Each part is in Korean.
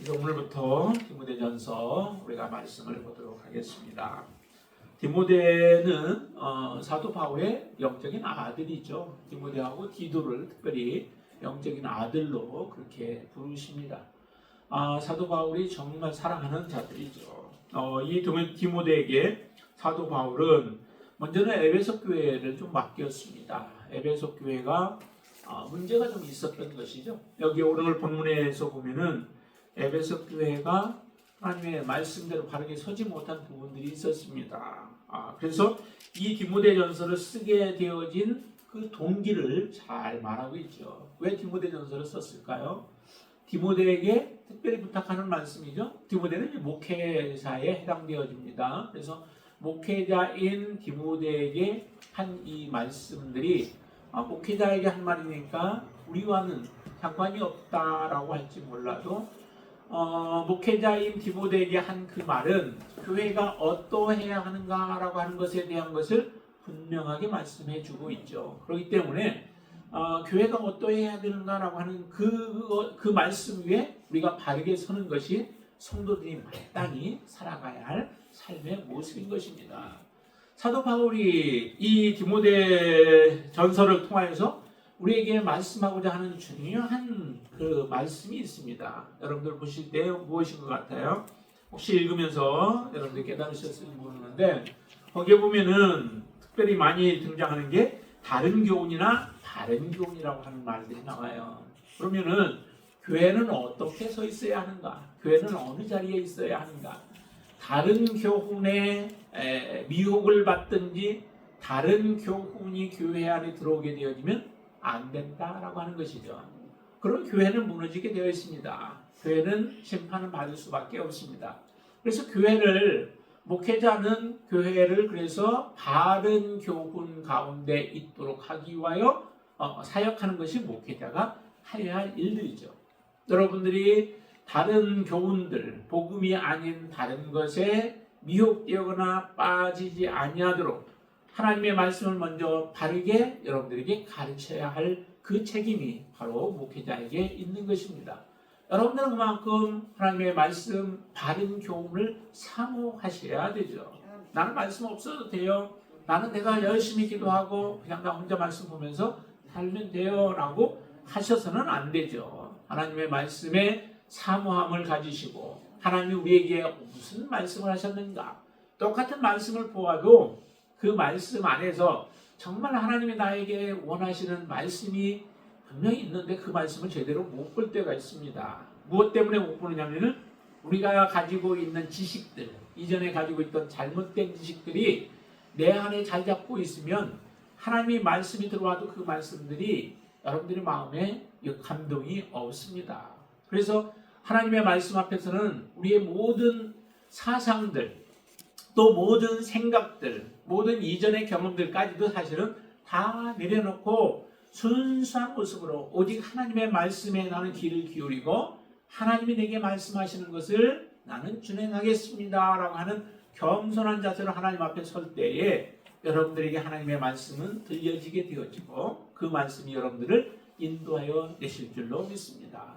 이제 오늘부터 디모데전서 우리가 말씀을 보도록 하겠습니다. 디모데는 사도 바울의 영적인 아들이죠. 디모데하고 디도를 특별히 영적인 아들로 그렇게 부르십니다. 사도 바울이 정말 사랑하는 자들이죠. 이 디모데에게 사도 바울은 먼저는 에베소 교회를 좀 맡겼습니다. 에베소 교회가 문제가 좀 있었던 것이죠. 여기 오늘 본문에서 보면은 에베소 교회가 하나님의 말씀대로 바르게 서지 못한 부분들이 있었습니다. 그래서 이 디모데전서를 쓰게 되어진 그 동기를 잘 말하고 있죠. 왜 디모데전서를 썼을까요? 디모데에게 특별히 부탁하는 말씀이죠. 디모데는 목회자에 해당되어집니다. 그래서 목회자인 디모데에게 한 이 말씀들이 목회자에게 한 말이니까 우리와는 상관이 없다라고 할지 몰라도 목회자인 디모데에게 한 그 말은 교회가 어떠해야 하는가라고 하는 것에 대한 것을 분명하게 말씀해 주고 있죠. 그렇기 때문에 교회가 어떠해야 되는가라고 하는 그 말씀 위에 우리가 바르게 서는 것이 성도들이 마땅히 살아가야 할 삶의 모습인 것입니다. 사도 바울이 이 디모데 전서를 통하여서 우리에게 말씀하고자 하는 중요한 그 말씀이 있습니다. 여러분들 보실 때 무엇인 것 같아요? 혹시 읽으면서 여러분들 깨달으셨을지 모르는데 거기에 보면은 특별히 많이 등장하는 게 다른 교훈이나 바른 교훈이라고 하는 말들이 나와요. 그러면은 교회는 어떻게 서 있어야 하는가? 교회는 어느 자리에 있어야 하는가? 다른 교훈에 미혹을 받든지 다른 교훈이 교회 안에 들어오게 되어지면 안 된다라고 하는 것이죠. 그럼 교회는 무너지게 되어 있습니다. 교회는 심판을 받을 수밖에 없습니다. 그래서 목회자는 교회를 그래서 바른 교훈 가운데 있도록 하기 위하여 사역하는 것이 목회자가 해야 할 일들이죠. 여러분들이 다른 교훈들, 복음이 아닌 다른 것에 미혹되거나 빠지지 아니하도록 하나님의 말씀을 먼저 바르게 여러분들에게 가르쳐야 할 그 책임이 바로 목회자에게 있는 것입니다. 여러분들은 그만큼 하나님의 말씀, 바른 교훈을 사모하셔야 되죠. 나는 말씀 없어도 돼요. 나는 내가 열심히 기도하고 그냥 나 혼자 말씀 보면서 살면 돼요 라고 하셔서는 안 되죠. 하나님의 말씀에 사모함을 가지시고 하나님이 우리에게 무슨 말씀을 하셨는가, 똑같은 말씀을 보아도 그 말씀 안에서 정말 하나님이 나에게 원하시는 말씀이 분명히 있는데 그 말씀을 제대로 못 볼 때가 있습니다. 무엇 때문에 못 보느냐면은 우리가 가지고 있는 지식들, 이전에 가지고 있던 잘못된 지식들이 내 안에 잘 잡고 있으면 하나님의 말씀이 들어와도 그 말씀들이 여러분들의 마음에 감동이 없습니다. 그래서 하나님의 말씀 앞에서는 우리의 모든 사상들, 또 모든 생각들, 모든 이전의 경험들까지도 사실은 다 내려놓고 순수한 모습으로 오직 하나님의 말씀에 나는 귀를 기울이고 하나님이 내게 말씀하시는 것을 나는 준행하겠습니다 라고 하는 겸손한 자세로 하나님 앞에 설 때에 여러분들에게 하나님의 말씀은 들려지게 되어지고 그 말씀이 여러분들을 인도하여 내실 줄로 믿습니다.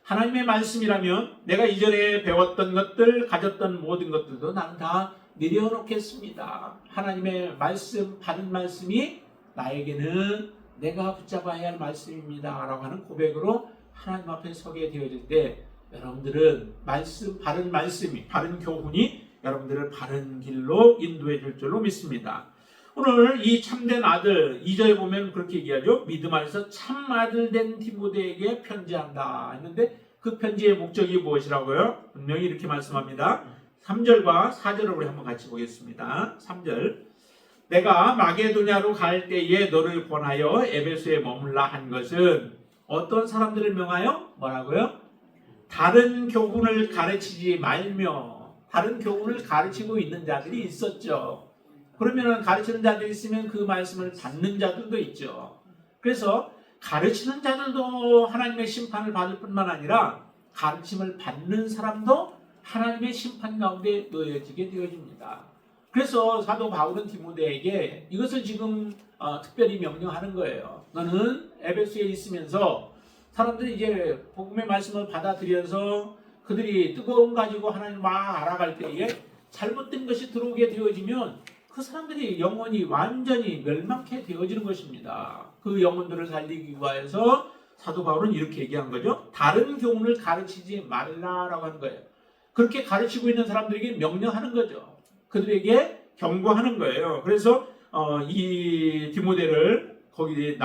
하나님의 말씀이라면 내가 이전에 배웠던 것들, 가졌던 모든 것들도 나는 다 내려놓겠습니다. 하나님의 말씀, 바른 말씀이 나에게는 내가 붙잡아야 할 말씀입니다 라고 하는 고백으로 하나님 앞에 서게 되어질 때 여러분들은 바른 말씀이, 바른 교훈이 여러분들을 바른 길로 인도해 줄 줄로 믿습니다. 오늘 이 참된 아들 2절에 보면 그렇게 얘기하죠. 믿음 안에서 참 아들 된 디모데에게 편지한다 했는데 그 편지의 목적이 무엇이라고요? 분명히 이렇게 말씀합니다. 3절과 4절을 우리 한번 같이 보겠습니다. 3절, 내가 마게도냐로 갈 때에 너를 권하여 에베소에 머물라 한 것은 어떤 사람들을 명하여 뭐라고요? 다른 교훈을 가르치지 말며. 다른 교훈을 가르치고 있는 자들이 있었죠. 그러면 가르치는 자들이 있으면 그 말씀을 받는 자들도 있죠. 그래서 가르치는 자들도 하나님의 심판을 받을 뿐만 아니라 가르침을 받는 사람도 하나님의 심판 가운데 놓여지게 되어집니다. 그래서 사도 바울은 디모데에게 이것을 지금 특별히 명령하는 거예요. 너는 에베소에 있으면서 사람들이 이제 복음의 말씀을 받아들여서 그들이 뜨거움 가지고 하나님 막 알아갈 때에 잘못된 것이 들어오게 되어지면 그 사람들이 영혼이 완전히 멸망케 되어지는 것입니다. 그 영혼들을 살리기 위해서 사도 바울은 이렇게 얘기한 거죠. 다른 교훈을 가르치지 말라라고 하는 거예요. 그렇게 가르치고 있는 사람들에게 명령하는 거죠. 그들에게 경고하는 거예요. 그래서 이 디모데를 거기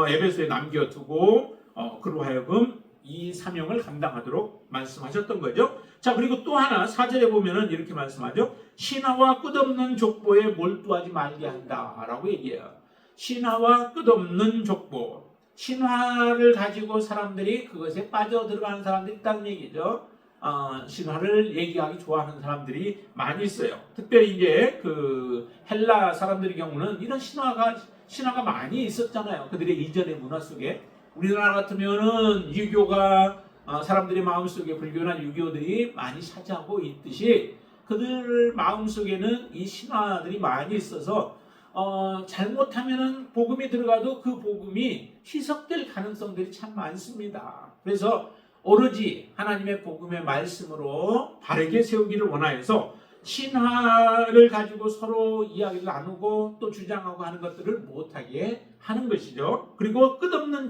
에베소에 남겨두고 그로 하여금 이 사명을 감당하도록 말씀하셨던 거죠. 자, 그리고 또 하나 4절에 보면은 이렇게 말씀하죠. 신화와 끝없는 족보에 몰두하지 말게 한다라고 얘기해요. 신화와 끝없는 족보. 신화를 가지고 사람들이 그것에 빠져들어가는 사람들이 있다는 얘기죠. 신화를 얘기하기 좋아하는 사람들이 많이 있어요. 특별히 이제 그 헬라 사람들의 경우는 이런 신화가 많이 있었잖아요. 그들의 이전의 문화 속에. 우리나라 같으면은 유교가 사람들의 마음속에 불교나 유교들이 많이 차지하고 있듯이 그들 마음속에는 이 신화들이 많이 있어서 잘못하면은 복음이 들어가도 그 복음이 희석될 가능성들이 참 많습니다. 그래서 오로지 하나님의 복음의 말씀으로 바르게 세우기를 원하여서 신화를 가지고 서로 이야기를 나누고 또 주장하고 하는 것들을 못하게 하는 것이죠. 그리고 끝없는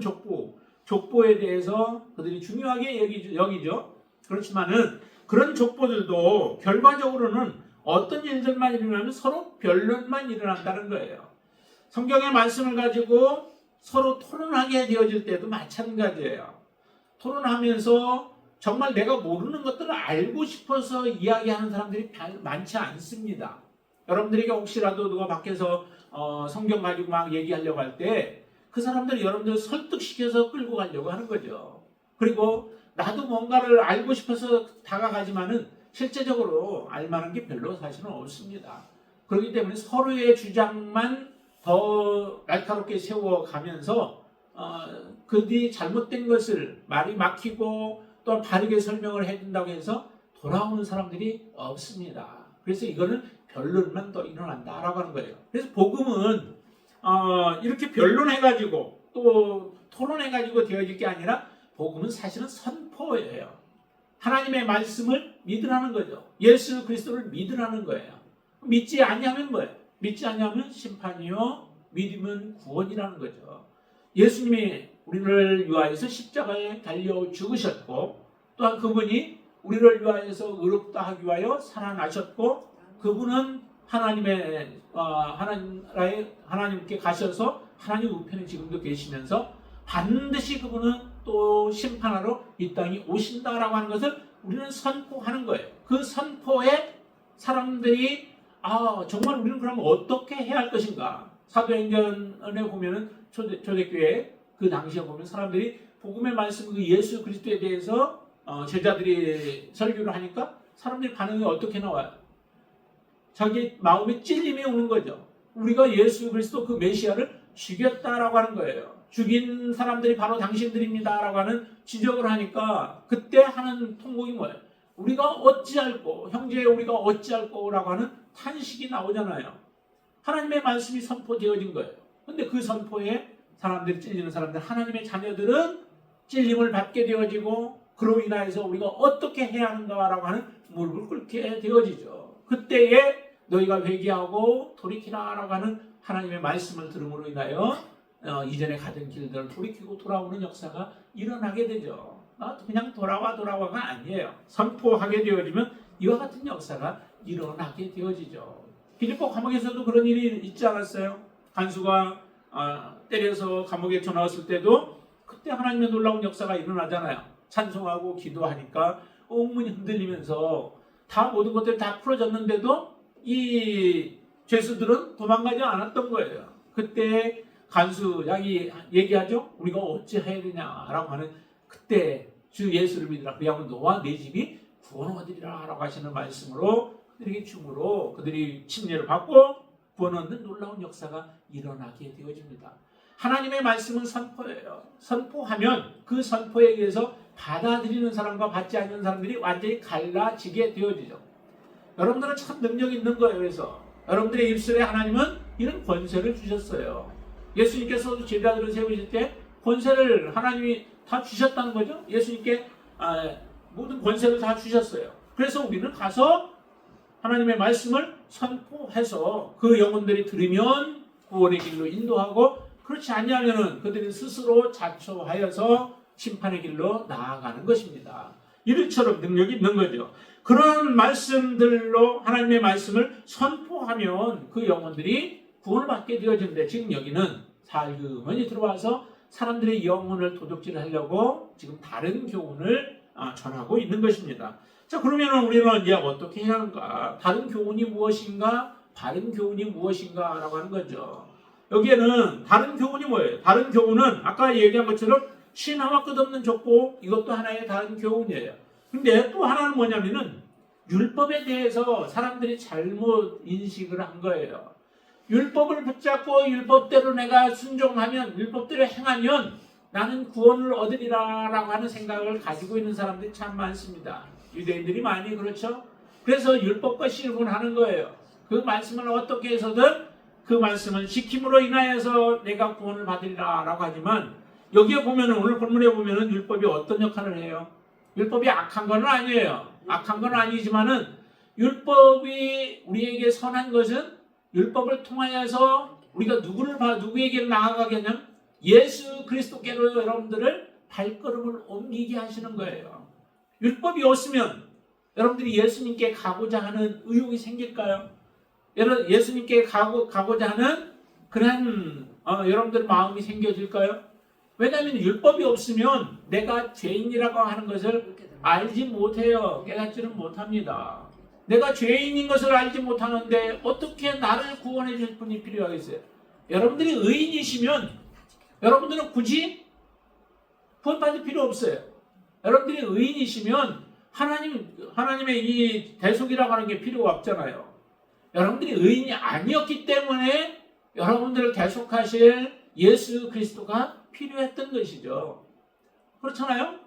족보에 대해서 그들이 중요하게 여기죠. 그렇지만은 그런 족보들도 결과적으로는 어떤 일들만 일어나면 서로 변론만 일어난다는 거예요. 성경의 말씀을 가지고 서로 토론하게 되어질 때도 마찬가지예요. 토론하면서 정말 내가 모르는 것들을 알고 싶어서 이야기하는 사람들이 많지 않습니다. 여러분들에게 혹시라도 누가 밖에서 성경 가지고 막 얘기하려고 할 때 그 사람들 여러분들 설득시켜서 끌고 가려고 하는 거죠. 그리고 나도 뭔가를 알고 싶어서 다가가지만은 실제적으로 알만한 게 별로 사실은 없습니다. 그렇기 때문에 서로의 주장만 더 날카롭게 세워가면서 그들이 잘못된 것을 말이 막히고 또 바르게 설명을 해준다고 해서 돌아오는 사람들이 없습니다. 그래서 이거는 변론만 더 일어난다라고 하는 거예요. 그래서 복음은 이렇게 변론해가지고 또 토론해가지고 되어질 게 아니라 복음은 사실은 선포예요. 하나님의 말씀을 믿으라는 거죠. 예수 그리스도를 믿으라는 거예요. 믿지 않냐면 뭐예요? 믿지 않냐면 심판이요, 믿으면 구원이라는 거죠. 예수님이 우리를 위하여서 십자가에 달려 죽으셨고 또한 그분이 우리를 위하여서 의롭다 하기 위하여 살아나셨고 그분은 하나님께 가셔서 하나님 우편에 지금도 계시면서 반드시 그분은 또 심판하러 이 땅에 오신다라고 하는 것을 우리는 선포하는 거예요. 그 선포에 사람들이 정말 우리는 그러면 어떻게 해야 할 것인가? 사도행전에 보면은 초대교회 그 당시에 보면 사람들이 복음의 말씀 그 예수 그리스도에 대해서 제자들이 설교를 하니까 사람들이 반응이 어떻게 나와요? 자기 마음에 찔림이 오는 거죠. 우리가 예수 그리스도 그 메시아를 죽였다라고 하는 거예요. 죽인 사람들이 바로 당신들입니다라고 하는 지적을 하니까 그때 하는 통곡이 뭐예요? 우리가 어찌할꼬, 형제 우리가 어찌할꼬라고 하는 탄식이 나오잖아요. 하나님의 말씀이 선포되어진 거예요. 근데 그 선포에 사람들이 찔리는 사람들, 하나님의 자녀들은 찔림을 받게 되어지고 그로 인하여서 우리가 어떻게 해야 하는가라고 하는 무릎을 꿇게 되어지죠. 그때에 너희가 회개하고 돌이키라라고 하는 하나님의 말씀을 들음으로 인하여 이전에 가던 길들을 돌이키고 돌아오는 역사가 일어나게 되죠. 그냥 돌아와가 아니에요. 선포하게 되어지면 이와 같은 역사가 일어나게 되어지죠. 빌립보 감옥에서도 그런 일이 있지 않았어요? 간수가 때려서 감옥에 쳐넣었을 때도 그때 하나님의 놀라운 역사가 일어나잖아요. 찬송하고 기도하니까 옥문이 흔들리면서 다 모든 것들이 다 풀어졌는데도 이 죄수들은 도망가지 않았던 거예요. 그때 간수 양이 얘기하죠. 우리가 어찌해야 되냐라고 하는 그때 주 예수를 믿으라. 그리하면 너와 네 집이 구원 얻으리라 라고 하시는 말씀으로 그들에게 줌으로 그들이 침례를 받고 구원 얻는 놀라운 역사가 일어나게 되어집니다. 하나님의 말씀은 선포예요. 선포하면 그 선포에 의해서 받아들이는 사람과 받지 않는 사람들이 완전히 갈라지게 되어지죠. 여러분들은 참 능력이 있는 거예요. 그래서 여러분들의 입술에 하나님은 이런 권세를 주셨어요. 예수님께서도 제자들을 세우실 때 권세를 하나님이 다 주셨다는 거죠. 예수님께 모든 권세를 다 주셨어요. 그래서 우리는 가서 하나님의 말씀을 선포해서 그 영혼들이 들으면 구원의 길로 인도하고, 그렇지 않냐면은 그들이 스스로 자초하여서 심판의 길로 나아가는 것입니다. 이들처럼 능력이 있는 거죠. 그런 말씀들로 하나님의 말씀을 선포하면 그 영혼들이 구원을 받게 되어지는데, 지금 여기는 살그머니 들어와서 사람들의 영혼을 도둑질하려고 지금 다른 교훈을 전하고 있는 것입니다. 자, 그러면 우리는 이제 어떻게 해야 하는가? 다른 교훈이 무엇인가? 바른 교훈이 무엇인가? 라고 하는 거죠. 여기에는 다른 교훈이 뭐예요? 다른 교훈은 아까 얘기한 것처럼 신화와 끝없는 족보, 이것도 하나의 다른 교훈이에요. 근데 또 하나는 뭐냐면은 율법에 대해서 사람들이 잘못 인식을 한 거예요. 율법을 붙잡고 율법대로 내가 순종하면, 율법대로 행하면 나는 구원을 얻으리라 라고 하는 생각을 가지고 있는 사람들이 참 많습니다. 유대인들이 많이 그렇죠. 그래서 율법과 씨름을 하는 거예요. 그 말씀을 어떻게 해서든 그 말씀을 지킴으로 인하여서 내가 구원을 받으리라 라고 하지만, 여기에 보면은, 오늘 본문에 보면은 율법이 어떤 역할을 해요? 율법이 악한 건 아니에요. 악한 건 아니지만은 율법이 우리에게 선한 것은 율법을 통하여서 우리가 누구에게 나아가겠냐면 예수 그리스도께로 여러분들을 발걸음을 옮기게 하시는 거예요. 율법이 없으면 여러분들이 예수님께 가고자 하는 의욕이 생길까요? 예수님께 가고자 하는 그런 여러분들 마음이 생겨질까요? 왜냐하면 율법이 없으면 내가 죄인이라고 하는 것을 알지 못해요. 깨닫지는 못합니다. 내가 죄인인 것을 알지 못하는데 어떻게 나를 구원해 줄 분이 필요하겠어요? 여러분들이 의인이시면 여러분들은 굳이 구원받을 필요 없어요. 여러분들이 의인이시면 하나님의 이 대속이라고 하는 게 필요가 없잖아요. 여러분들이 의인이 아니었기 때문에 여러분들을 대속하실 예수 그리스도가 필요했던 것이죠. 그렇잖아요?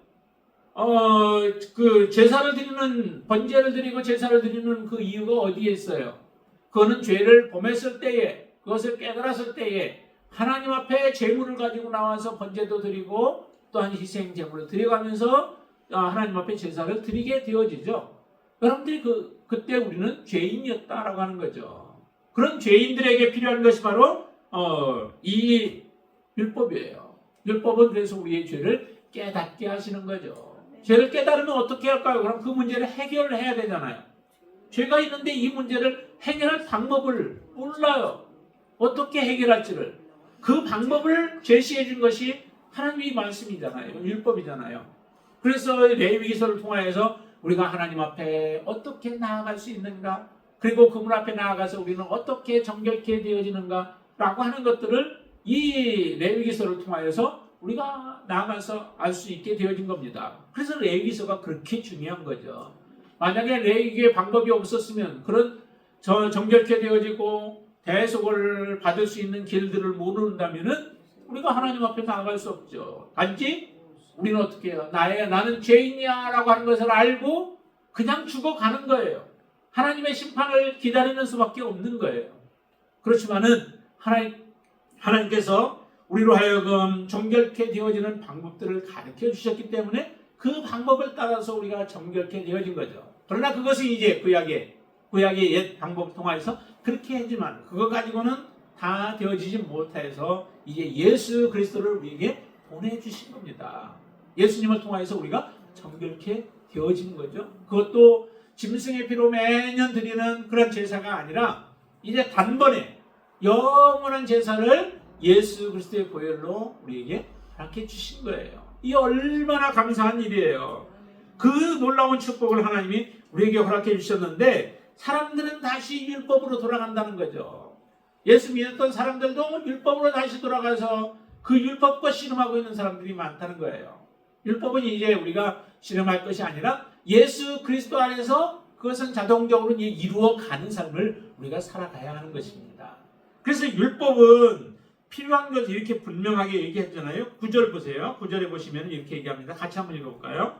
그 제사를 드리는, 번제를 드리고 제사를 드리는 그 이유가 어디에 있어요? 그거는 죄를 범했을 때에, 그것을 깨달았을 때에 하나님 앞에 제물을 가지고 나와서 번제도 드리고 또한 희생 제물을 드려가면서 하나님 앞에 제사를 드리게 되어지죠. 여러분들이 그때 우리는 죄인이었다라고 하는 거죠. 그런 죄인들에게 필요한 것이 바로 이 율법이에요. 율법은 그래서 우리의 죄를 깨닫게 하시는 거죠. 죄를 깨달으면 어떻게 할까요? 그럼 그 문제를 해결을 해야 되잖아요. 죄가 있는데 이 문제를 해결할 방법을 몰라요. 어떻게 해결할지를. 그 방법을 제시해 준 것이 하나님의 말씀이잖아요. 율법이잖아요. 그래서 레위기서를 통하여서 우리가 하나님 앞에 어떻게 나아갈 수 있는가, 그리고 그분 앞에 나아가서 우리는 어떻게 정결케 되어지는가 라고 하는 것들을 이 레위기서를 통하여서 우리가 나아가서 알 수 있게 되어진 겁니다. 그래서 레위기서가 그렇게 중요한 거죠. 만약에 레위기의 방법이 없었으면, 그런 정결케 되어지고 대속을 받을 수 있는 길들을 모른다면은 우리가 하나님 앞에 나아갈 수 없죠. 단지 우리는 어떻게 해요? 나는 죄인이야 라고 하는 것을 알고 그냥 죽어가는 거예요. 하나님의 심판을 기다리는 수밖에 없는 거예요. 그렇지만은 하나님께서 우리로 하여금 정결케 되어지는 방법들을 가르쳐 주셨기 때문에 그 방법을 따라서 우리가 정결케 되어진 거죠. 그러나 그것은 이제 구약의 옛 방법 통해서 그렇게 하지만 그거 가지고는 다 되어지지 못해서 이제 예수 그리스도를 우리에게 보내주신 겁니다. 예수님을 통해서 우리가 정결케 되어진 거죠. 그것도 짐승의 피로 매년 드리는 그런 제사가 아니라 이제 단번에 영원한 제사를 예수 그리스도의 보혈로 우리에게 허락해 주신 거예요. 이 얼마나 감사한 일이에요. 그 놀라운 축복을 하나님이 우리에게 허락해 주셨는데 사람들은 다시 율법으로 돌아간다는 거죠. 예수 믿었던 사람들도 율법으로 다시 돌아가서 그 율법과 씨름하고 있는 사람들이 많다는 거예요. 율법은 이제 우리가 씨름할 것이 아니라 예수 그리스도 안에서 그것은 자동적으로 이루어가는 삶을 우리가 살아가야 하는 것입니다. 그래서 율법은 필요한 것을 이렇게 분명하게 얘기했잖아요. 9절 보세요. 9절에 보시면 이렇게 얘기합니다. 같이 한번 읽어볼까요?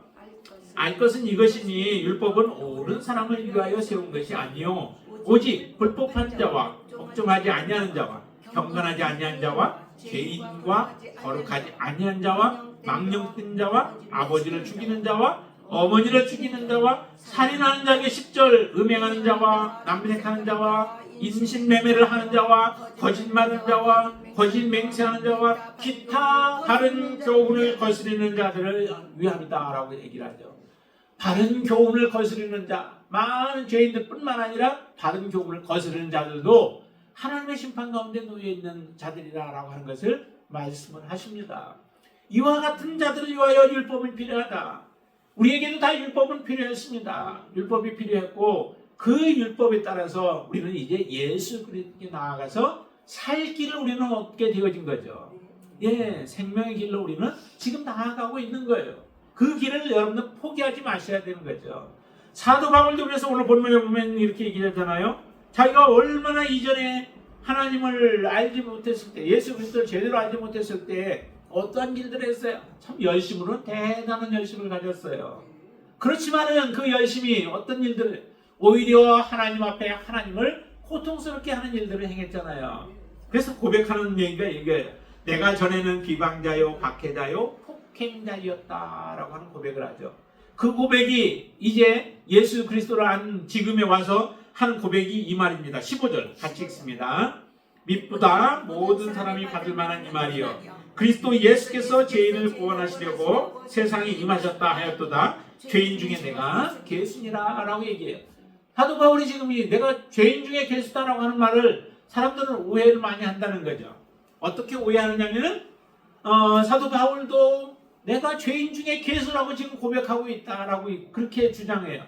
알 것은 이것이니 율법은 옳은 사람을 위하여 세운 것이 아니요 오직 불법한 자와 복종하지 아니하는 자와 경건하지 아니한 자와 죄인과 거룩하지 아니한 자와 망령 뜬 자와 아버지를 죽이는 자와 어머니를 죽이는 자와 살인하는 자에게 10절 음행하는 자와 남색하는 자와 인신매매를 하는 자와 거짓말하는 자와 거짓 맹세하는 자와 기타 다른 교훈을 거스리는 자들을 위함이다 라고 얘기를 하죠. 다른 교훈을 거스리는 자, 많은 죄인들 뿐만 아니라 다른 교훈을 거스리는 자들도 하나님의 심판 가운데 놓여 있는 자들이라고 하는 것을 말씀을 하십니다. 이와 같은 자들을 위하여 율법은 필요하다. 우리에게도 다 율법은 필요했습니다. 율법이 필요했고 그 율법에 따라서 우리는 이제 예수 그리스도께 나아가서 살 길을 우리는 얻게 되어진 거죠. 예, 생명의 길로 우리는 지금 나아가고 있는 거예요. 그 길을 여러분들 포기하지 마셔야 되는 거죠. 사도 바울도 그래서 오늘 본문에 보면 이렇게 얘기하잖아요. 자기가 얼마나 이전에 하나님을 알지 못했을 때, 예수 그리스도를 제대로 알지 못했을 때 어떠한 일들을 했어요. 참 열심으로 대단한 열심을 가졌어요. 그렇지만은 그 열심이 어떤 일들을 오히려 하나님 앞에 하나님을 고통스럽게 하는 일들을 행했잖아요. 그래서 고백하는 얘기가 이게 내가 전에는 비방자요 박해자요 폭행자였다라고 하는 고백을 하죠. 그 고백이 이제 예수 구그리스도를 안 지금에 와서 한 고백이 이 말입니다. 15절 같이 읽습니다. 미쁘다 모든 사람이 받을 만한 이 말이요 그리스도 예수께서 죄인을 구원하시려고 세상에 임하셨다 하였도다. 죄인 중에 내가 괴수니라 라고 얘기해요. 사도 바울이 지금 내가 죄인 중에 괴수다라고 하는 말을 사람들은 오해를 많이 한다는 거죠. 어떻게 오해하느냐면은 사도 바울도 내가 죄인 중에 괴수라고 지금 고백하고 있다라고 그렇게 주장해요.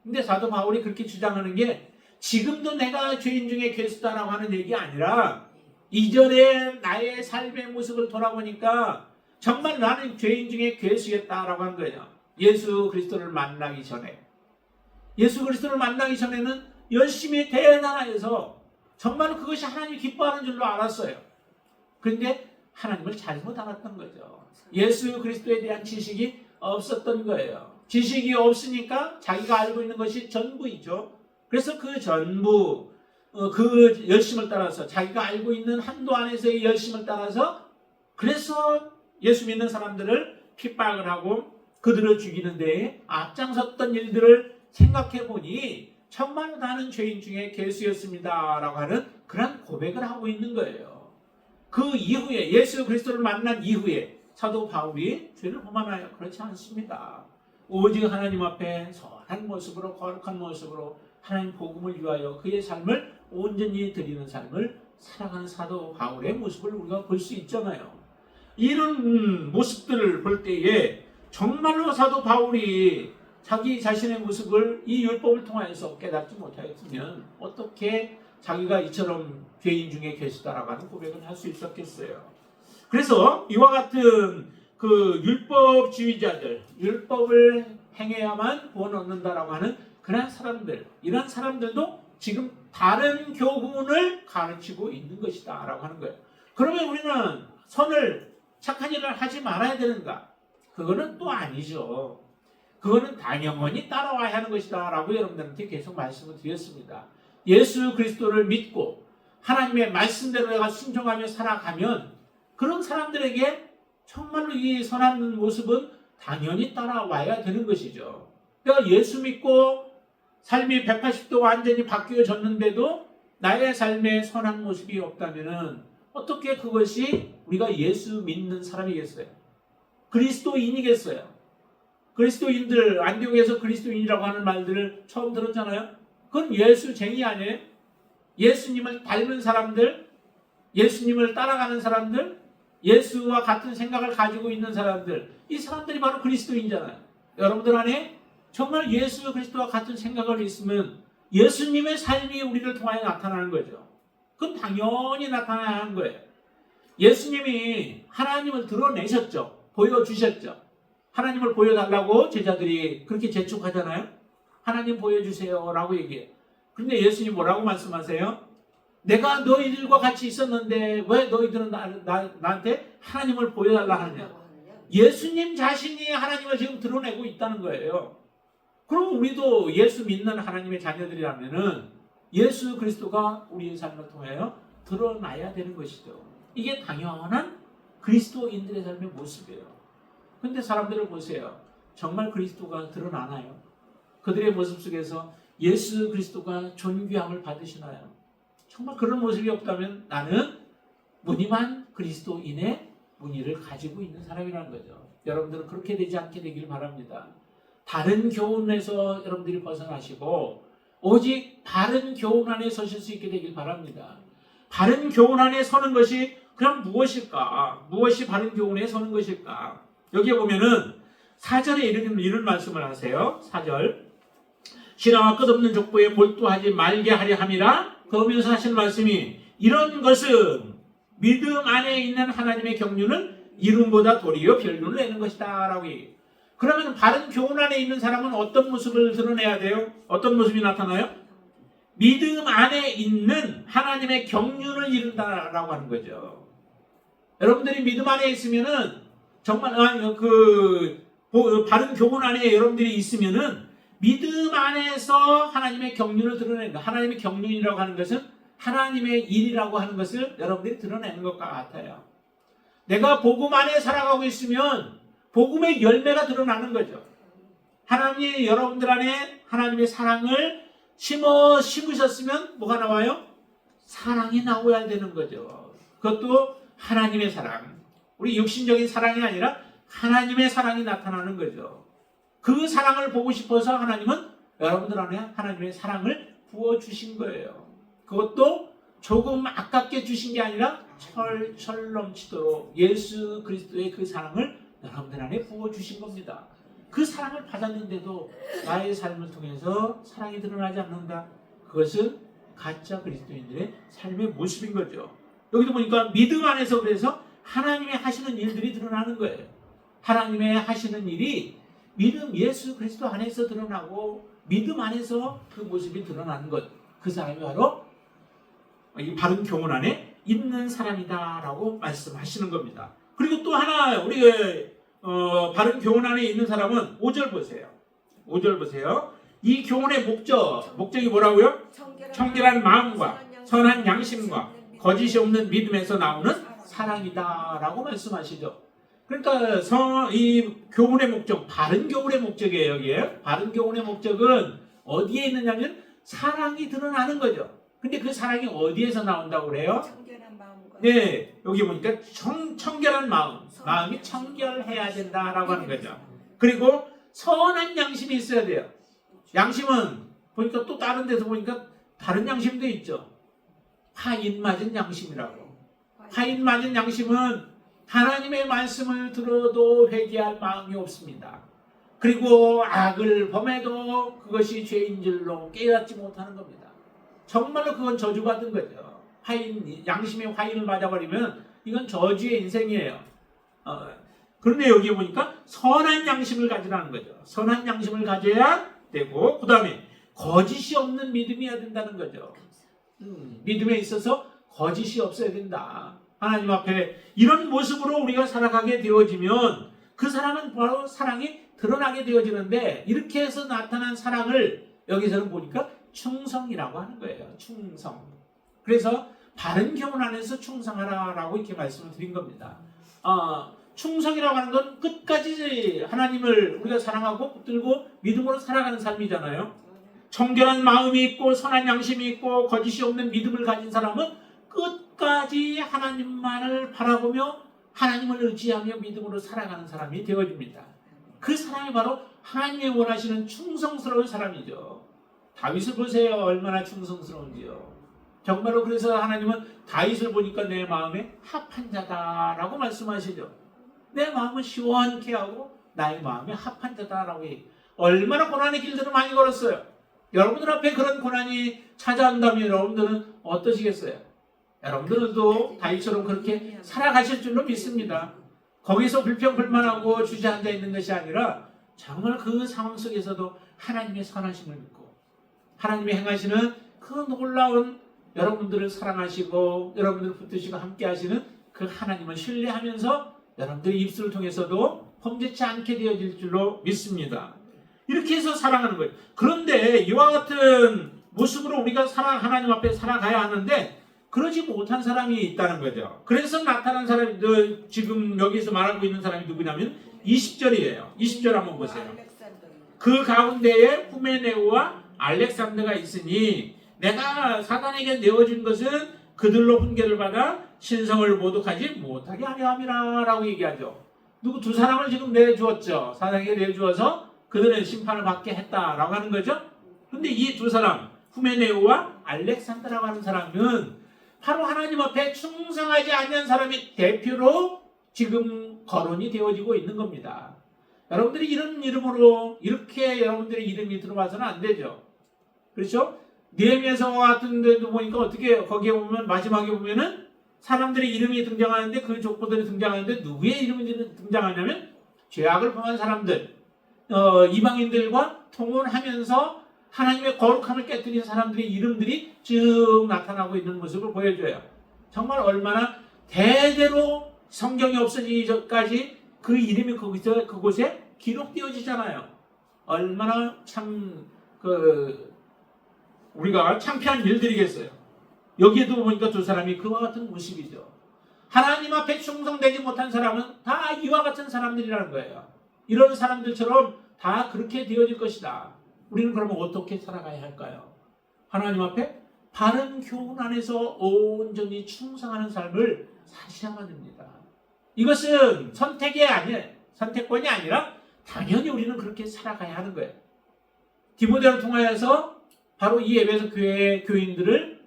근데 사도 바울이 그렇게 주장하는 게 지금도 내가 죄인 중에 괴수다라고 하는 얘기가 아니라 이전에 나의 삶의 모습을 돌아보니까 정말 나는 죄인 중에 괴수였다라고 하는 거예요. 예수 그리스도를 만나기 전에. 예수 그리스도를 만나기 전에는 열심히 대단하여서 정말 그것이 하나님이 기뻐하는 줄로 알았어요. 그런데 하나님을 잘못 알았던 거죠. 예수 그리스도에 대한 지식이 없었던 거예요. 지식이 없으니까 자기가 알고 있는 것이 전부이죠. 그래서 그 전부 그 열심을 따라서 자기가 알고 있는 한도 안에서의 열심을 따라서 그래서 예수 믿는 사람들을 핍박을 하고 그들을 죽이는 데에 앞장섰던 일들을 생각해 보니 정말 나는 죄인 중에 괴수였습니다 라고 하는 그런 고백을 하고 있는 거예요. 그 이후에 예수 그리스도를 만난 이후에 사도 바울이 죄를 범하나요? 그렇지 않습니다. 오직 하나님 앞에 선한 모습으로 거룩한 모습으로 하나님 복음을 위하여 그의 삶을 온전히 드리는 삶을 살아가는 사도 바울의 모습을 우리가 볼 수 있잖아요. 이런 모습들을 볼 때에 정말로 사도 바울이 자기 자신의 모습을 이 율법을 통하여서 깨닫지 못하였으면 어떻게 자기가 이처럼 죄인 중에 계시다라고 하는 고백을 할 수 있었겠어요. 그래서 이와 같은 그 율법주의자들, 율법을 행해야만 구원 얻는다라고 하는 그런 사람들, 이런 사람들도 지금 다른 교훈을 가르치고 있는 것이다 라고 하는 거예요. 그러면 우리는 선을 착한 일을 하지 말아야 되는가? 그거는 또 아니죠. 그거는 당연히 따라와야 하는 것이다 라고 여러분들한테 계속 말씀을 드렸습니다. 예수 그리스도를 믿고 하나님의 말씀대로 내가 순종하며 살아가면 그런 사람들에게 정말로 이 선한 모습은 당연히 따라와야 되는 것이죠. 그러니까 예수 믿고 삶이 180도 완전히 바뀌어졌는데도 나의 삶에 선한 모습이 없다면 어떻게 그것이 우리가 예수 믿는 사람이겠어요? 그리스도인이겠어요? 그리스도인들, 안디옥에서 그리스도인이라고 하는 말들을 처음 들었잖아요. 그건 예수쟁이 아니에요? 예수님을 닮은 사람들, 예수님을 따라가는 사람들, 예수와 같은 생각을 가지고 있는 사람들, 이 사람들이 바로 그리스도인이잖아요. 여러분들 안에 정말 예수 그리스도와 같은 생각을 있으면 예수님의 삶이 우리를 통하여 나타나는 거죠. 그건 당연히 나타나야 하는 거예요. 예수님이 하나님을 드러내셨죠. 보여주셨죠. 하나님을 보여달라고 제자들이 그렇게 재촉하잖아요. 하나님 보여주세요 라고 얘기해요. 그런데 예수님 뭐라고 말씀하세요? 내가 너희들과 같이 있었는데 왜 너희들은 나한테 하나님을 보여달라 하느냐. 예수님 자신이 하나님을 지금 드러내고 있다는 거예요. 그럼 우리도 예수 믿는 하나님의 자녀들이라면은 예수 그리스도가 우리의 삶을 통하여 드러나야 되는 것이죠. 이게 당연한 그리스도인들의 삶의 모습이에요. 근데 사람들을 보세요. 정말 그리스도가 드러나나요? 그들의 모습 속에서 예수 그리스도가 존귀함을 받으시나요? 정말 그런 모습이 없다면 나는 무늬만 그리스도인의 무늬를 가지고 있는 사람이라는 거죠. 여러분들은 그렇게 되지 않게 되길 바랍니다. 다른 교훈에서 여러분들이 벗어나시고 오직 바른 교훈 안에 서실 수 있게 되길 바랍니다. 바른 교훈 안에 서는 것이 그럼 무엇일까? 무엇이 바른 교훈에 서는 것일까? 여기에 보면은 4절에 이런 말씀을 하세요. 4절. 신하와 끝없는 족보에 몰두하지 말게 하려 함이라. 그러면서 하시는 말씀이 이런 것은 믿음 안에 있는 하나님의 경륜은 이름보다 도리어 별론을 내는 것이다 라고 얘기해요. 그러면 바른 교훈 안에 있는 사람은 어떤 모습을 드러내야 돼요? 어떤 모습이 나타나요? 믿음 안에 있는 하나님의 경륜을 이룬다라고 하는 거죠. 여러분들이 믿음 안에 있으면은 정말 바른 교훈 안에 여러분들이 있으면은 믿음 안에서 하나님의 경륜을 드러낸다. 하나님의 경륜이라고 하는 것은 하나님의 일이라고 하는 것을 여러분들이 드러내는 것과 같아요. 내가 복음 안에 살아가고 있으면 복음의 열매가 드러나는 거죠. 하나님이 여러분들 안에 하나님의 사랑을 심으셨으면 뭐가 나와요? 사랑이 나와야 되는 거죠. 그것도 하나님의 사랑. 우리 육신적인 사랑이 아니라 하나님의 사랑이 나타나는 거죠. 그 사랑을 보고 싶어서 하나님은 여러분들 안에 하나님의 사랑을 부어주신 거예요. 그것도 조금 아깝게 주신 게 아니라 철철 넘치도록 예수 그리스도의 그 사랑을 여러분들 안에 부어주신 겁니다. 그 사랑을 받았는데도 나의 삶을 통해서 사랑이 드러나지 않는다. 그것은 가짜 그리스도인들의 삶의 모습인 거죠. 여기도 보니까 믿음 안에서 그래서 하나님의 하시는 일들이 드러나는 거예요. 하나님의 하시는 일이 믿음 예수 그리스도 안에서 드러나고 믿음 안에서 그 모습이 드러나는 것. 그 사람이 바로 이 바른 교훈 안에 있는 사람이다라고 말씀하시는 겁니다. 그리고 또 하나 우리가 바른 교훈 안에 있는 사람은 5절 보세요. 5절 보세요. 이 교훈의 목적이 뭐라고요? 청결한 마음과 선한 양심과 거짓이 없는 믿음에서 나오는 사랑이다라고 말씀하시죠. 그러니까 이 교훈의 목적, 바른 교훈의 목적이에요. 여기에 바른 교훈의 목적은 어디에 있느냐면 사랑이 드러나는 거죠. 근데 그 사랑이 어디에서 나온다고 그래요? 청결한 마음과 네, 여기 보니까 청결한 마음이 청결해야 된다라고 하는 거죠. 그리고 선한 양심이 있어야 돼요. 양심은 보니까 또 다른 데서 보니까 다른 양심도 있죠. 화인 맞은 양심이라고. 화인 맞은 양심은 하나님의 말씀을 들어도 회개할 마음이 없습니다. 그리고 악을 범해도 그것이 죄인 줄로 깨닫지 못하는 겁니다. 정말로 그건 저주받은 거죠. 양심의 화인을 맞아버리면 이건 저주의 인생이에요. 그런데 여기 보니까 선한 양심을 가지라는 거죠. 선한 양심을 가져야 되고, 그 다음에 거짓이 없는 믿음이어야 된다는 거죠. 믿음에 있어서 거짓이 없어야 된다. 하나님 앞에 이런 모습으로 우리가 살아가게 되어지면 그 사람은 바로 사랑이 드러나게 되어지는데, 이렇게 해서 나타난 사랑을 여기서는 보니까 충성이라고 하는 거예요. 충성. 그래서 바른 교훈 안에서 충성하라라고 이렇게 말씀을 드린 겁니다. 충성이라고 하는 건 끝까지 하나님을 우리가 사랑하고 붙들고 믿음으로 살아가는 삶이잖아요. 청결한 마음이 있고 선한 양심이 있고 거짓이 없는 믿음을 가진 사람은 끝까지 하나님만을 바라보며 하나님을 의지하며 믿음으로 살아가는 사람이 되어집니다. 그 사람이 바로 하나님이 원하시는 충성스러운 사람이죠. 다윗을 보세요. 얼마나 충성스러운지요. 정말로 그래서 하나님은 다윗을 보니까 내 마음에 합한 자다라고 말씀하시죠. 내 마음은 시원케 하고 나의 마음에 합한 자다라고 해요. 얼마나 고난의 길들을 많이 걸었어요. 여러분들 앞에 그런 고난이 찾아온다면 여러분들은 어떠시겠어요? 여러분들도 다윗처럼 그렇게 살아가실 줄로 믿습니다. 거기서 불평불만하고 주저앉아 있는 것이 아니라 정말 그 상황 속에서도 하나님의 선하심을 믿고 하나님이 행하시는 그 놀라운 여러분들을 사랑하시고 여러분들을 붙드시고 함께 하시는 그 하나님을 신뢰하면서 여러분들의 입술을 통해서도 험지치 않게 되어질 줄로 믿습니다. 이렇게 해서 살아가는 거예요. 그런데 이와 같은 모습으로 우리가 하나님 앞에 살아가야 하는데 그러지 못한 사람이 있다는 거죠. 그래서 나타난 사람들, 지금 여기서 말하고 있는 사람이 누구냐면 20절이에요. 20절 한번 보세요. 그 가운데에 후메네오와 알렉산더가 있으니 내가 사단에게 내어준 것은 그들로 훈계를 받아 신성을 모독하지 못하게 하려 함이라 라고 얘기하죠. 누구 두 사람을 지금 내주었죠. 사단에게 내주어서 그들은 심판을 받게 했다라고 하는 거죠. 근데 이 두 사람 후메네오와 알렉산더라고 하는 사람은 바로 하나님 앞에 충성하지 않는 사람이 대표로 지금 거론이 되어지고 있는 겁니다. 여러분들이 이런 이름으로 이렇게 여러분들의 이름이 들어와서는 안 되죠. 그렇죠? 느헤미야서 같은 데도 보니까 어떻게 거기에 보면 마지막에 보면은 사람들의 이름이 등장하는데 그 족보들이 등장하는데 누구의 이름이 등장하냐면 죄악을 범한 사람들, 이방인들과 통혼하면서 하나님의 거룩함을 깨뜨린 사람들의 이름들이 쭉 나타나고 있는 모습을 보여줘요. 정말 얼마나 대대로 성경이 없어지기 전까지 그 이름이 그곳에 기록되어지잖아요. 얼마나 참 우리가 창피한 일들이겠어요. 여기에도 보니까 두 사람이 그와 같은 모습이죠. 하나님 앞에 충성되지 못한 사람은 다 이와 같은 사람들이라는 거예요. 이런 사람들처럼 다 그렇게 되어질 것이다. 우리는 그러면 어떻게 살아가야 할까요? 하나님 앞에 바른 교훈 안에서 온전히 충성하는 삶을 사셔야만 됩니다. 이것은 선택권이 아니라 당연히 우리는 그렇게 살아가야 하는 거예요. 디모데를 통하여서 바로 이 에베소 교회의 교인들을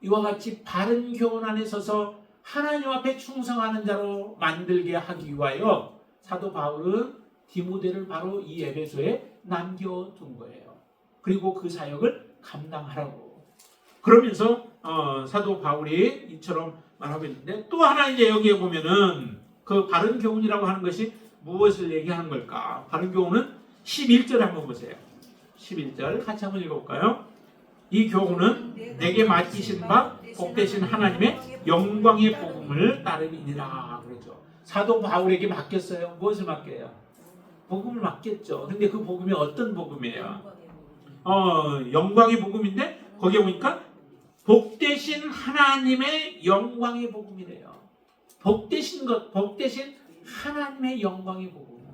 이와 같이 바른 교훈 안에 서서 하나님 앞에 충성하는 자로 만들게 하기 위하여 사도 바울은 디모데를 바로 이 에베소에 남겨둔 거예요. 그리고 그 사역을 감당하라고. 그러면서 사도 바울이 이처럼 말하고 있는데 또 하나 이제 여기에 보면은 그 바른 교훈이라고 하는 것이 무엇을 얘기하는 걸까? 바른 교훈은 11절 한번 보세요. 11절 같이 한번 읽어볼까요? 이 교훈은 내게 맡기신 바 복되신 하나님의 영광의 복음을 따르리니라 그러죠. 사도 바울에게 맡겼어요. 무엇을 맡겨요? 복음을 맡겼죠. 근데 그 복음이 어떤 복음이에요? 영광의 복음인데 거기에 보니까 복되신 하나님의 영광의 복음이래요. 복되신 하나님의 영광의 복음.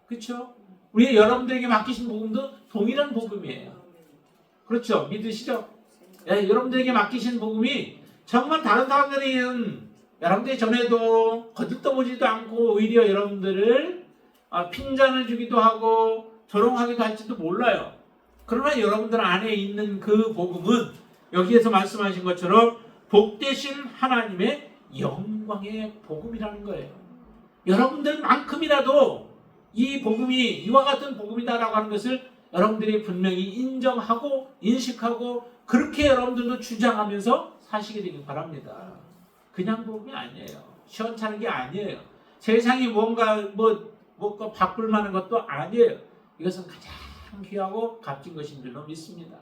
그렇죠? 우리 여러분들에게 맡기신 복음도 동일한 복음이에요. 그렇죠? 믿으시죠? 예, 여러분들에게 맡기신 복음이 정말 다른 사람들은 여러분들이 전에도 거들떠보지도 않고 오히려 여러분들을 핀잔을 주기도 하고 조롱하기도 할지도 몰라요. 그러나 여러분들 안에 있는 그 복음은 여기에서 말씀하신 것처럼 복되신 하나님의 영광의 복음이라는 거예요. 여러분들만큼이라도 이 복음이 이와 같은 복음이다라고 하는 것을 여러분들이 분명히 인정하고 인식하고 그렇게 여러분들도 주장하면서 사시게 되길 바랍니다. 그냥 복음이 아니에요. 시원찮은 게 아니에요. 세상이 뭔가 바꿀 만한 것도 아니에요. 이것은 가장 귀하고 값진 것인 줄로 믿습니다.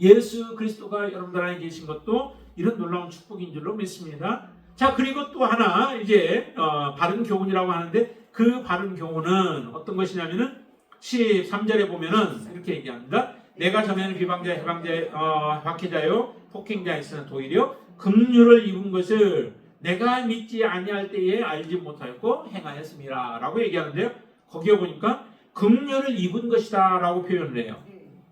예수 그리스도가 여러분들 안에 계신 것도 이런 놀라운 축복인 줄로 믿습니다. 자, 그리고 또 하나 이제 바른 교훈이라고 하는데 그 바른 교훈은 어떤 것이냐면은 13절에 보면은 이렇게 얘기합니다. 내가 전에는 비방자, 해방자, 박해자요, 폭행자였으나 도리어 긍휼을 입은 것을 내가 믿지 아니할 때에 알지 못하였고 행하였습니다. 라고 얘기하는데요. 거기에 보니까 긍휼을 입은 것이다 라고 표현을 해요.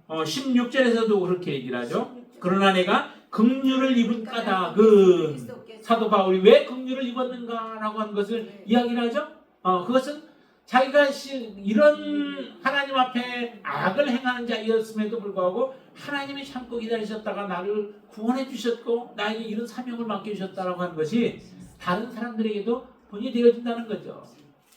16절에서도 그렇게 얘기를 하죠. 그러나 내가 긍휼을 입은 까닭은 사도 바울이 왜 긍휼을 입었는가 라고 하는 것을 이야기를 하죠. 그것은 자기가 이런 하나님 앞에 악을 행하는 자였음에도 불구하고 하나님이 참고 기다리셨다가 나를 구원해 주셨고 나에게 이런 사명을 맡겨주셨다라고 하는 것이 다른 사람들에게도 본이 되어진다는 거죠.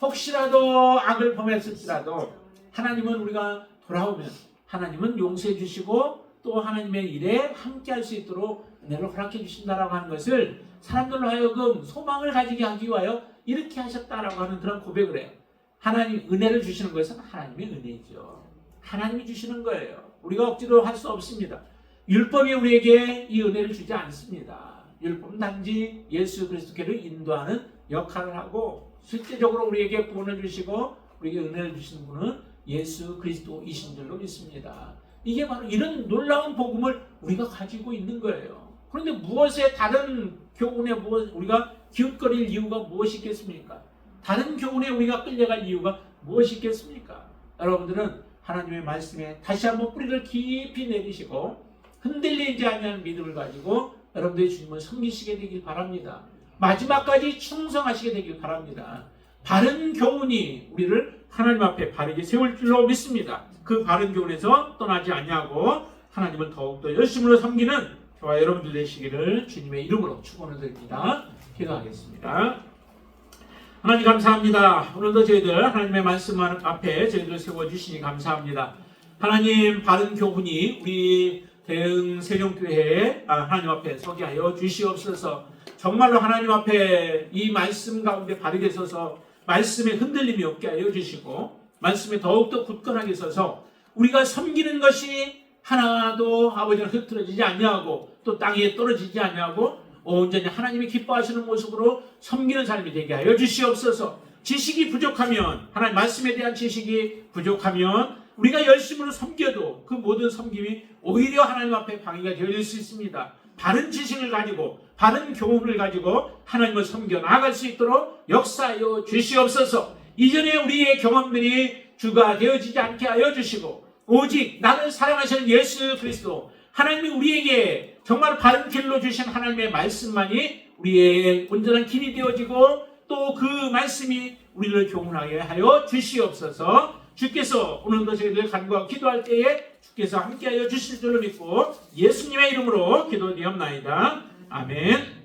혹시라도 악을 범했을지라도 하나님은 우리가 돌아오면 하나님은 용서해 주시고 또 하나님의 일에 함께 할 수 있도록 은혜를 허락해 주신다라고 하는 것을 사람들로 하여금 소망을 가지게 하기 위하여 이렇게 하셨다라고 하는 그런 고백을 해요. 하나님 은혜를 주시는 것은 하나님의 은혜죠. 하나님이 주시는 거예요. 우리가 억지로 할 수 없습니다. 율법이 우리에게 이 은혜를 주지 않습니다. 율법은 단지 예수 그리스도께를 인도하는 역할을 하고 실제적으로 우리에게 구원을 주시고 우리에게 은혜를 주시는 분은 예수 그리스도이신 줄로 믿습니다. 이게 바로 이런 놀라운 복음을 우리가 가지고 있는 거예요. 그런데 무엇에 다른 교훈에 우리가 기웃거릴 이유가 무엇이 있겠습니까? 다른 교훈에 우리가 끌려갈 이유가 무엇이 있겠습니까? 여러분들은 하나님의 말씀에 다시 한번 뿌리를 깊이 내리시고 흔들리지 않는 믿음을 가지고 여러분들의 주님을 섬기시게 되길 바랍니다. 마지막까지 충성하시게 되길 바랍니다. 바른 교훈이 우리를 하나님 앞에 바르게 세울 줄로 믿습니다. 그 바른 교훈에서 떠나지 아니하고 하나님을 더욱더 열심으로 섬기는 저와 여러분들 되시기를 주님의 이름으로 축원을 드립니다. 기도하겠습니다. 하나님 감사합니다. 오늘도 저희들 하나님의 말씀 앞에 저희들 세워주시니 감사합니다. 하나님 바른 교훈이 우리 대흥 세종교회에 하나님 앞에 서게 하여 주시옵소서. 정말로 하나님 앞에 이 말씀 가운데 바르게 서서 말씀에 흔들림이 없게 하여 주시고 말씀에 더욱더 굳건하게 서서 우리가 섬기는 것이 하나도 아버지를 흐트러지지 아니하고 또 땅에 떨어지지 아니하고 온전히 하나님이 기뻐하시는 모습으로 섬기는 삶이 되게 하여 주시옵소서. 지식이 부족하면 하나님 말씀에 대한 지식이 부족하면 우리가 열심으로 섬겨도 그 모든 섬김이 오히려 하나님 앞에 방해가 되어질 수 있습니다. 바른 지식을 가지고 바른 교훈을 가지고 하나님을 섬겨 나아갈 수 있도록 역사하여 주시옵소서. 이전에 우리의 경험들이 주가 되어지지 않게 하여 주시고 오직 나를 사랑하시는 예수 그리스도 하나님이 우리에게 정말 바른 길로 주신 하나님의 말씀만이 우리의 온전한 길이 되어지고 또 그 말씀이 우리를 교훈하게 하여 주시옵소서. 주께서 오늘도 저희들 간구하고 기도할 때에 주께서 함께하여 주실 줄로 믿고 예수님의 이름으로 기도드리옵나이다. 아멘.